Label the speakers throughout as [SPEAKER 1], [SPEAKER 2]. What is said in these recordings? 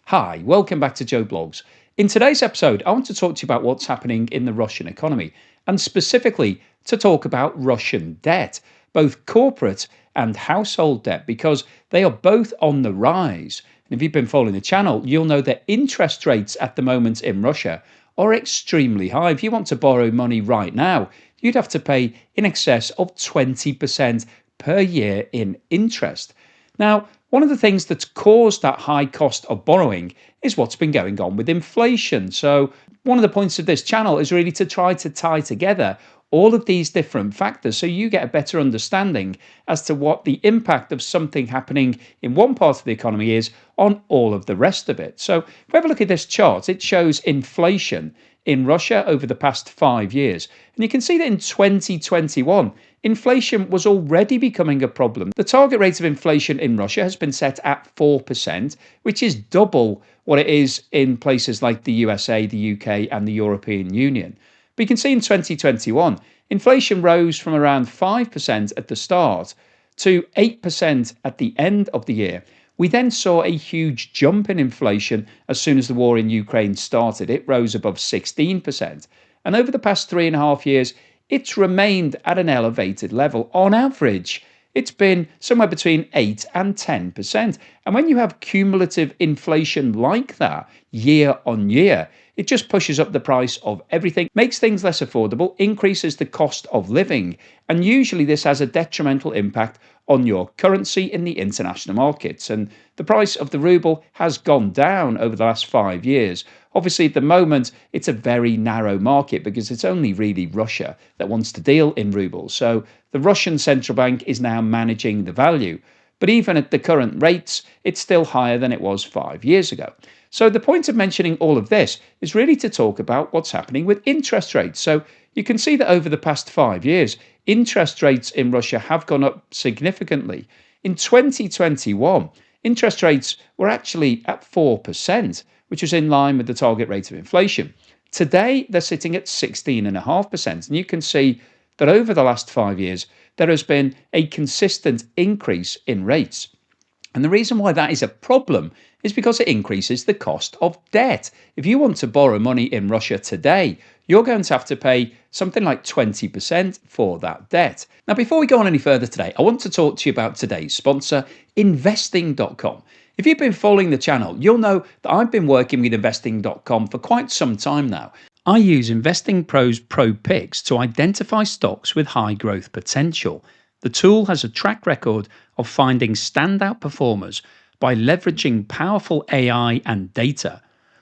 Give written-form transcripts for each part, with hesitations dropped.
[SPEAKER 1] Hi, welcome back to Joe Blogs. In today's episode, I want to talk to you about what's happening in the Russian economy, and specifically to talk about Russian debt, both corporate and household debt, because they are both on the rise. And if you've been following the channel, you'll know that interest rates at the moment in Russia are extremely high. If you want to borrow money right now, you'd have to pay in excess of 20% per year in interest. Now, one of the things that's caused that high cost of borrowing is what's been going on with inflation. So, one of the points of this channel is really to try to tie together all of these different factors so you get a better understanding as to what the impact of something happening in one part of the economy is on all of the rest of it. So, if we have a look at this chart, it shows inflation in Russia over the past 5 years. And you can see that in 2021, inflation was already becoming a problem. The target rate of inflation in Russia has been set at 4%, which is double what it is in places like the USA, the UK, and the European Union. But you can see in 2021, inflation rose from around 5% at the start to 8% at the end of the year. We then saw a huge jump in inflation as soon as the war in Ukraine started. It rose above 16%. And over the past 3.5 years, it's remained at an elevated level. On average, it's been somewhere between 8 and 10%. And when you have cumulative inflation like that year on year, it just pushes up the price of everything, makes things less affordable, increases the cost of living, and usually this has a detrimental impact on your currency in the international markets. And the price of the ruble has gone down over the last 5 years. Obviously, at the moment, it's a very narrow market because it's only really Russia that wants to deal in rubles. So the Russian central bank is now managing the value. But even at the current rates, it's still higher than it was 5 years ago. So the point of mentioning all of this is really to talk about what's happening with interest rates. So you can see that over the past 5 years, interest rates in Russia have gone up significantly. In 2021, interest rates were actually at 4%, which was in line with the target rate of inflation. Today, they're sitting at 16.5%. And you can see that over the last 5 years, there has been a consistent increase in rates. And the reason why that is a problem is because it increases the cost of debt. If you want to borrow money in Russia today, you're going to have to pay something like 20% for that debt. Now, before we go on any further today, I want to talk to you about today's sponsor, investing.com. If you've been following the channel, you'll know that I've been working with investing.com for quite some time now. I use Investing Pro's Pro Picks to identify stocks with high growth potential. The tool has a track record of finding standout performers by leveraging powerful AI and data.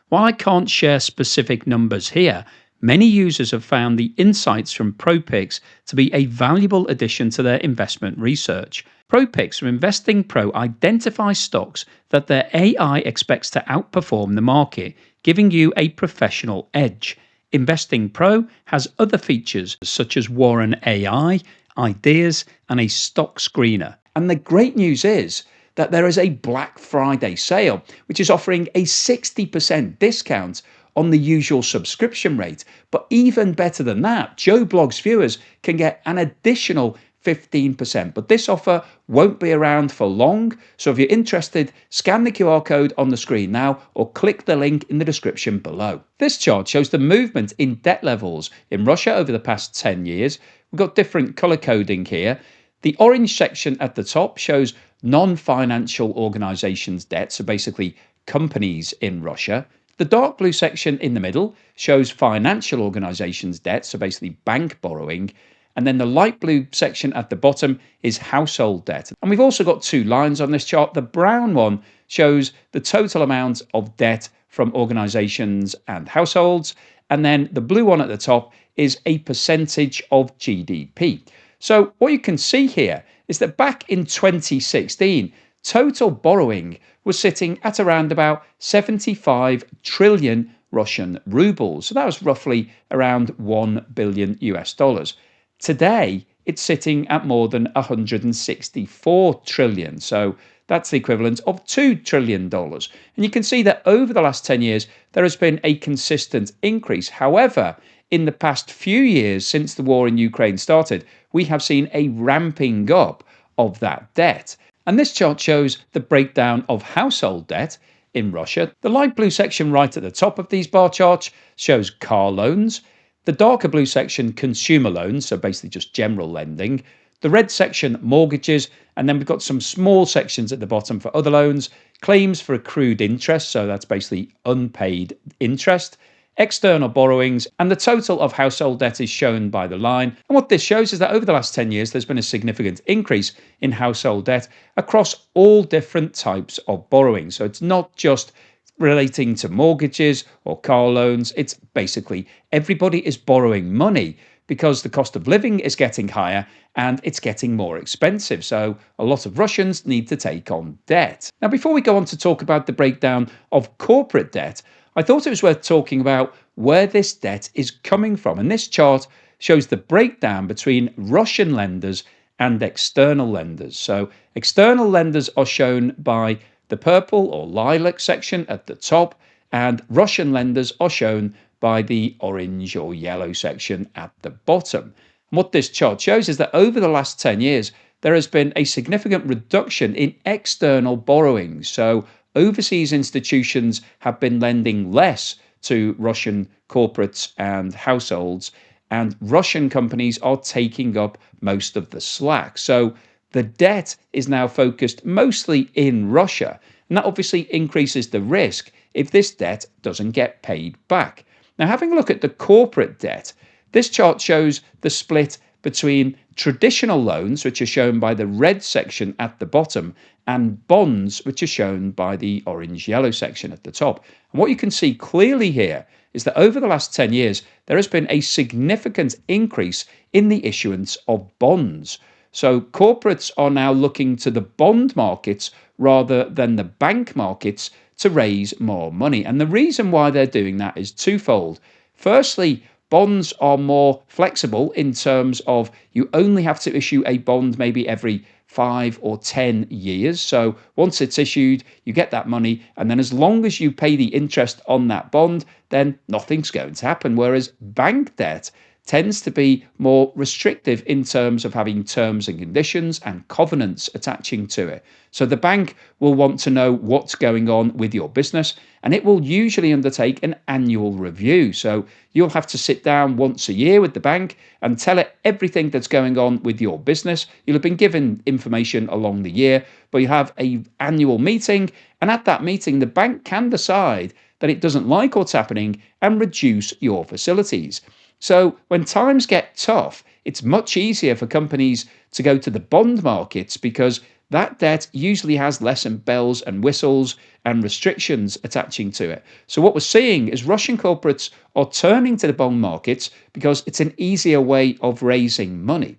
[SPEAKER 1] While I can't share specific numbers here, many users have found the insights from ProPicks to be a valuable addition to their investment research. ProPicks from Investing Pro identifies stocks that their AI expects to outperform the market, giving you a professional edge. Investing Pro has other features such as Warren AI, ideas, and a stock screener. And the great news is that there is a Black Friday sale, which is offering a 60% discount on the usual subscription rate. But even better than that, Joe Blogs viewers can get an additional 15%. But this offer won't be around for long. So if you're interested, scan the QR code on the screen now or click the link in the description below. This chart shows the movement in debt levels in Russia over the past 10 years. We've got different color coding here. The orange section at the top shows non-financial organizations' debt, so basically companies in Russia. The dark blue section in the middle shows financial organizations' debt, so basically bank borrowing. And then the light blue section at the bottom is household debt. And we've also got two lines on this chart. The brown one shows the total amount of debt from organizations and households. And then the blue one at the top is a percentage of GDP. So what you can see here is that back in 2016, total borrowing was sitting at around about 75 trillion Russian rubles. So that was roughly around 1 billion US dollars. Today, it's sitting at more than 164 trillion. So that's the equivalent of $2 trillion. And you can see that over the last 10 years, there has been a consistent increase. However, in the past few years since the war in Ukraine started, we have seen a ramping up of that debt. And this chart shows the breakdown of household debt in Russia. The light blue section right at the top of these bar charts shows car loans. The darker blue section, consumer loans, so basically just general lending. The red section, mortgages, and then we've got some small sections at the bottom for other loans, claims for accrued interest, so that's basically unpaid interest, external borrowings, and the total of household debt is shown by the line. And what this shows is that over the last 10 years, there's been a significant increase in household debt across all different types of borrowing. So it's not just relating to mortgages or car loans. It's basically everybody is borrowing money because the cost of living is getting higher and it's getting more expensive. So a lot of Russians need to take on debt. Now, before we go on to talk about the breakdown of corporate debt, I thought it was worth talking about where this debt is coming from. And this chart shows the breakdown between Russian lenders and external lenders. So external lenders are shown by the purple or lilac section at the top, and Russian lenders are shown by the orange or yellow section at the bottom. And what this chart shows is that over the last 10 years, there has been a significant reduction in external borrowings. So overseas institutions have been lending less to Russian corporates and households, and Russian companies are taking up most of the slack. So the debt is now focused mostly in Russia, and that obviously increases the risk if this debt doesn't get paid back. Now, having a look at the corporate debt, this chart shows the split between traditional loans, which are shown by the red section at the bottom, and bonds, which are shown by the orange-yellow section at the top. And what you can see clearly here is that over the last 10 years, there has been a significant increase in the issuance of bonds. So corporates are now looking to the bond markets rather than the bank markets to raise more money. And the reason why they're doing that is twofold. Firstly, bonds are more flexible in terms of you only have to issue a bond maybe every 5 or 10 years. So once it's issued, you get that money, and then as long as you pay the interest on that bond, then nothing's going to happen. Whereas bank debt tends to be more restrictive in terms of having terms and conditions and covenants attaching to it. So the bank will want to know what's going on with your business, and it will usually undertake an annual review. So you'll have to sit down once a year with the bank and tell it everything that's going on with your business. You'll have been given information along the year, but you have an annual meeting, and at that meeting, the bank can decide that it doesn't like what's happening and reduce your facilities. So when times get tough, it's much easier for companies to go to the bond markets because that debt usually has less bells and whistles and restrictions attaching to it. So what we're seeing is Russian corporates are turning to the bond markets because it's an easier way of raising money.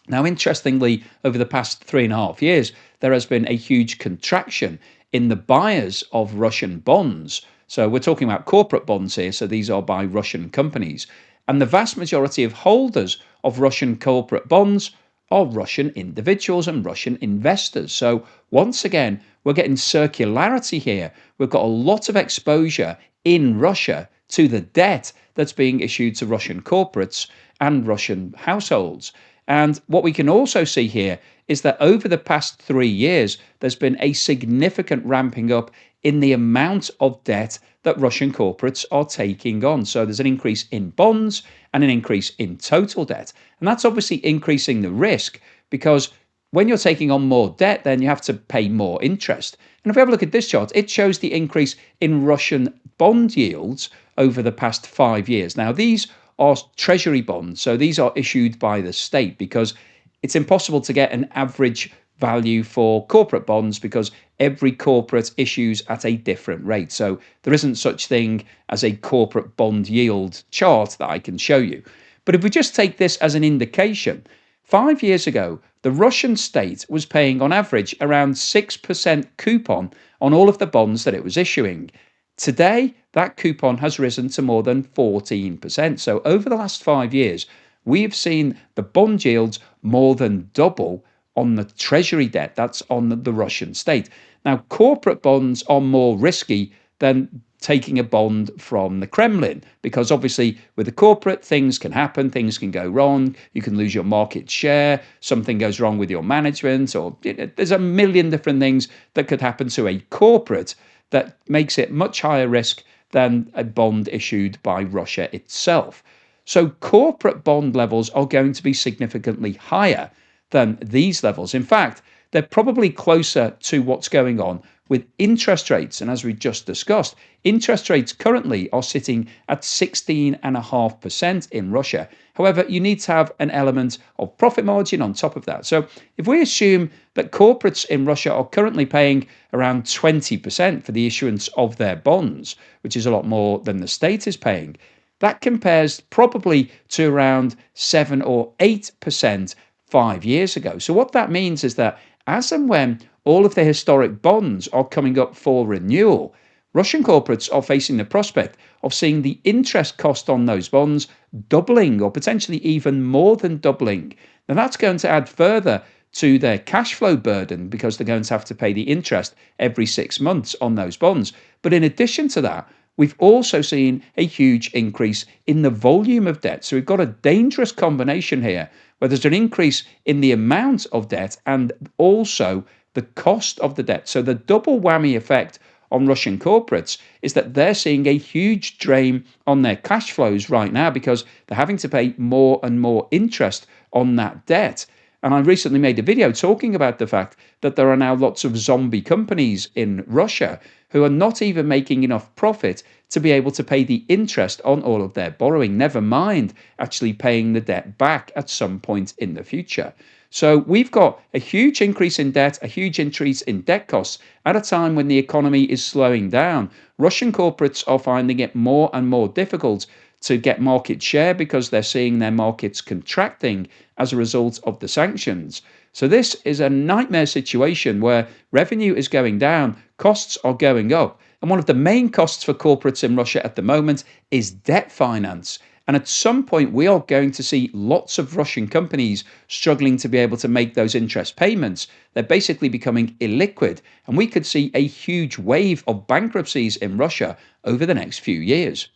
[SPEAKER 1] Now, interestingly, over the past 3.5 years, there has been a huge contraction in the buyers of Russian bonds. So we're talking about corporate bonds here, so these are by Russian companies. And the vast majority of holders of Russian corporate bonds are Russian individuals and Russian investors. So once again, we're getting circularity here. We've got a lot of exposure in Russia to the debt that's being issued to Russian corporates and Russian households. And what we can also see here is that over the past 3 years, there's been a significant ramping up in the amount of debt that Russian corporates are taking on. So there's an increase in bonds and an increase in total debt. And that's obviously increasing the risk because when you're taking on more debt, then you have to pay more interest. And if we have a look at this chart, it shows the increase in Russian bond yields over the past 5 years. Now, these are treasury bonds. So these are issued by the state because it's impossible to get an average value for corporate bonds because every corporate issues at a different rate. So there isn't such thing as a corporate bond yield chart that I can show you. But if we just take this as an indication, 5 years ago, the Russian state was paying on average around 6% coupon on all of the bonds that it was issuing. Today, that coupon has risen to more than 14%. So over the last 5 years, we've seen the bond yields more than double on the treasury debt that's on the Russian state. Now, corporate bonds are more risky than taking a bond from the Kremlin because obviously with the corporate, things can happen, things can go wrong, you can lose your market share, something goes wrong with your management, or there's a million different things that could happen to a corporate that makes it much higher risk than a bond issued by Russia itself. So corporate bond levels are going to be significantly higher than these levels. In fact, they're probably closer to what's going on with interest rates. And as we just discussed, interest rates currently are sitting at 16.5% in Russia. However, you need to have an element of profit margin on top of that. So if we assume that corporates in Russia are currently paying around 20% for the issuance of their bonds, which is a lot more than the state is paying, that compares probably to around 7 or 8% 5 years ago. So what that means is that as and when all of the historic bonds are coming up for renewal, Russian corporates are facing the prospect of seeing the interest cost on those bonds doubling or potentially even more than doubling. Now that's going to add further to their cash flow burden because they're going to have to pay the interest every 6 months on those bonds. But in addition to that, we've also seen a huge increase in the volume of debt. So we've got a dangerous combination here where there's an increase in the amount of debt and also the cost of the debt. So the double whammy effect on Russian corporates is that they're seeing a huge drain on their cash flows right now because they're having to pay more and more interest on that debt. And I recently made a video talking about the fact that there are now lots of zombie companies in Russia who are not even making enough profit to be able to pay the interest on all of their borrowing, never mind actually paying the debt back at some point in the future. So we've got a huge increase in debt, a huge increase in debt costs at a time when the economy is slowing down. Russian corporates are finding it more and more difficult to get market share because they're seeing their markets contracting as a result of the sanctions. So this is a nightmare situation where revenue is going down, costs are going up. And one of the main costs for corporates in Russia at the moment is debt finance. And at some point, we are going to see lots of Russian companies struggling to be able to make those interest payments. They're basically becoming illiquid. And we could see a huge wave of bankruptcies in Russia over the next few years.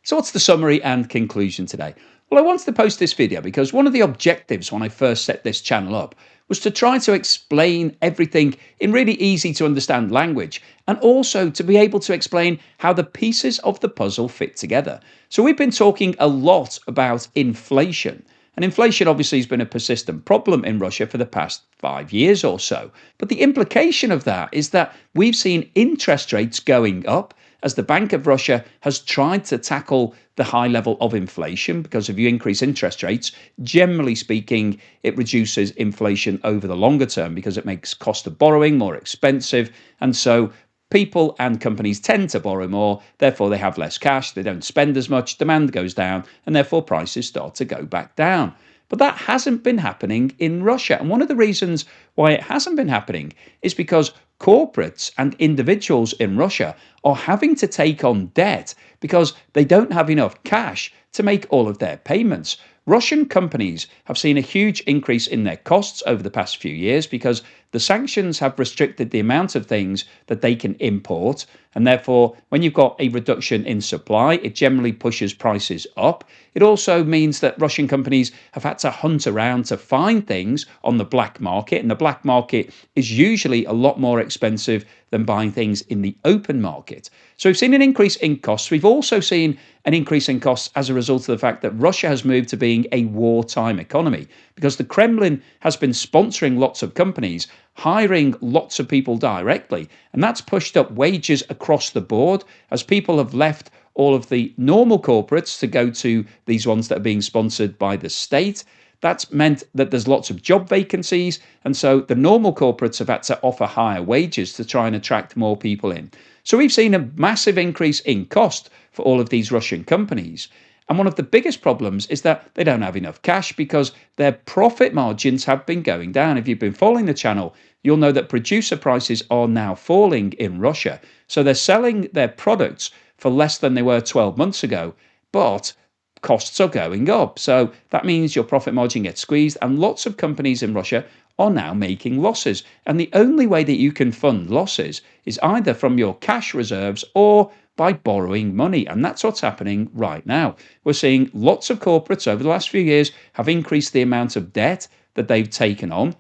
[SPEAKER 1] So what's the summary and conclusion today? Well, I wanted to post this video because one of the objectives when I first set this channel up was to try to explain everything in really easy to understand language and also to be able to explain how the pieces of the puzzle fit together. So we've been talking a lot about inflation. And inflation obviously has been a persistent problem in Russia for the past 5 years or so. But the implication of that is that we've seen interest rates going up as the Bank of Russia has tried to tackle the high level of inflation, because if you increase interest rates, generally speaking, it reduces inflation over the longer term because it makes cost of borrowing more expensive. And so people and companies tend to borrow more, therefore they have less cash, they don't spend as much, demand goes down, and therefore prices start to go back down. But that hasn't been happening in Russia. And one of the reasons why it hasn't been happening is because corporates and individuals in Russia are having to take on debt because they don't have enough cash to make all of their payments. Russian companies have seen a huge increase in their costs over the past few years because the sanctions have restricted the amount of things that they can import. And therefore, when you've got a reduction in supply, it generally pushes prices up. It also means that Russian companies have had to hunt around to find things on the black market. And the black market is usually a lot more expensive than buying things in the open market. So we've seen an increase in costs. We've also seen an increase in costs as a result of the fact that Russia has moved to being a wartime economy because the Kremlin has been sponsoring lots of companies, hiring lots of people directly, and that's pushed up wages across the board as people have left all of the normal corporates to go to these ones that are being sponsored by the state. That's meant that there's lots of job vacancies, and so the normal corporates have had to offer higher wages to try and attract more people in. So we've seen a massive increase in cost for all of these Russian companies. And one of the biggest problems is that they don't have enough cash because their profit margins have been going down. If you've been following the channel, you'll know that producer prices are now falling in Russia. So they're selling their products for less than they were 12 months ago, but costs are going up. So that means your profit margin gets squeezed, and lots of companies in Russia are now making losses. And the only way that you can fund losses is either from your cash reserves or by borrowing money. And that's what's happening right now. We're seeing lots of corporates over the last few years have increased the amount of debt that they've taken on.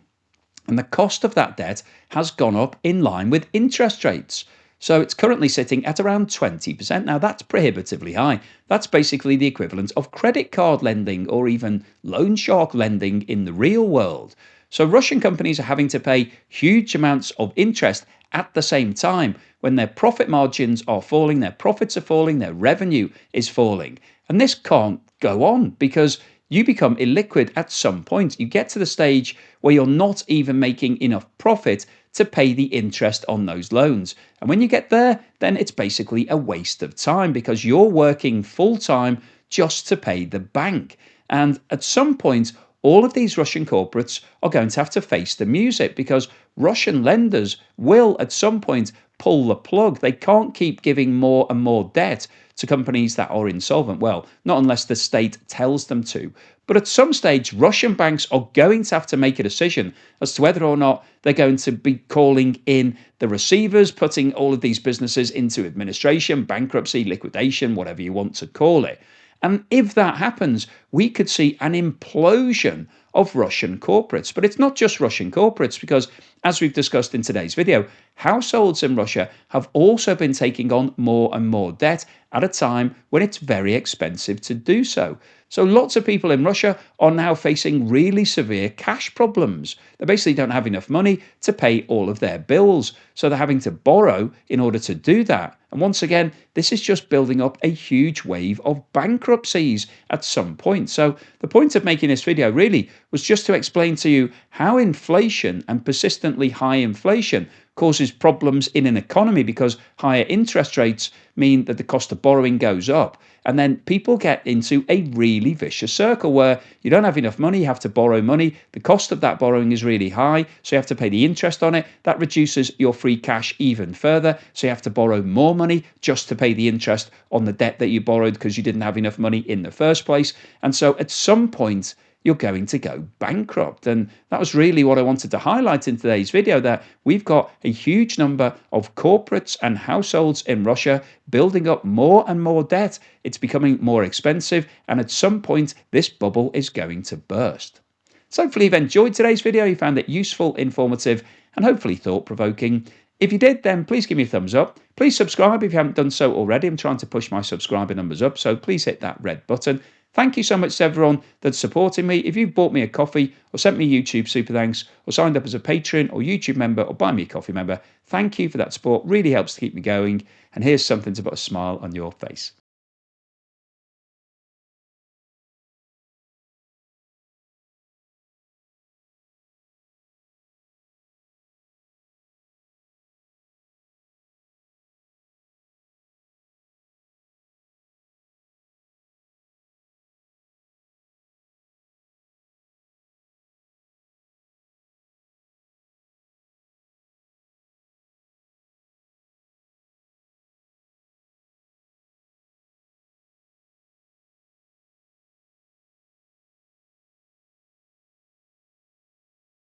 [SPEAKER 1] And the cost of that debt has gone up in line with interest rates. So it's currently sitting at around 20%. Now, that's prohibitively high. That's basically the equivalent of credit card lending or even loan shark lending in the real world. So Russian companies are having to pay huge amounts of interest at the same time when their profit margins are falling, their profits are falling, their revenue is falling. And this can't go on because you become illiquid at some point. You get to the stage where you're not even making enough profit to pay the interest on those loans. And when you get there, then it's basically a waste of time because you're working full time just to pay the bank. And at some point, all of these Russian corporates are going to have to face the music because Russian lenders will at some point pull the plug. They can't keep giving more and more debt to companies that are insolvent. Well, not unless the state tells them to. But at some stage, Russian banks are going to have to make a decision as to whether or not they're going to be calling in the receivers, putting all of these businesses into administration, bankruptcy, liquidation, whatever you want to call it. And if that happens, we could see an implosion of Russian corporates. But it's not just Russian corporates, because as we've discussed in today's video, households in Russia have also been taking on more and more debt at a time when it's very expensive to do so. So lots of people in Russia are now facing really severe cash problems. They basically don't have enough money to pay all of their bills. So they're having to borrow in order to do that. And once again, this is just building up a huge wave of bankruptcies at some point. So the point of making this video really was just to explain to you how inflation and persistently high inflation causes problems in an economy, because higher interest rates mean that the cost of borrowing goes up. And then people get into a really vicious circle where you don't have enough money, you have to borrow money. The cost of that borrowing is really high, so you have to pay the interest on it. That reduces your free cash even further, so you have to borrow more money just to pay the interest on the debt that you borrowed because you didn't have enough money in the first place. And so at some point, you're going to go bankrupt. And that was really what I wanted to highlight in today's video, that we've got a huge number of corporates and households in Russia building up more and more debt. It's becoming more expensive, and at some point, this bubble is going to burst. So hopefully you've enjoyed today's video, you found it useful, informative, and hopefully thought-provoking. If you did, then please give me a thumbs up. Please subscribe if you haven't done so already. I'm trying to push my subscriber numbers up, so please hit that red button. Thank you so much to everyone that's supporting me. If you've bought me a coffee or sent me YouTube super thanks or signed up as a Patreon or YouTube member or buy me a coffee member, thank you for that support. Really helps to keep me going. And here's something to put a smile on your face.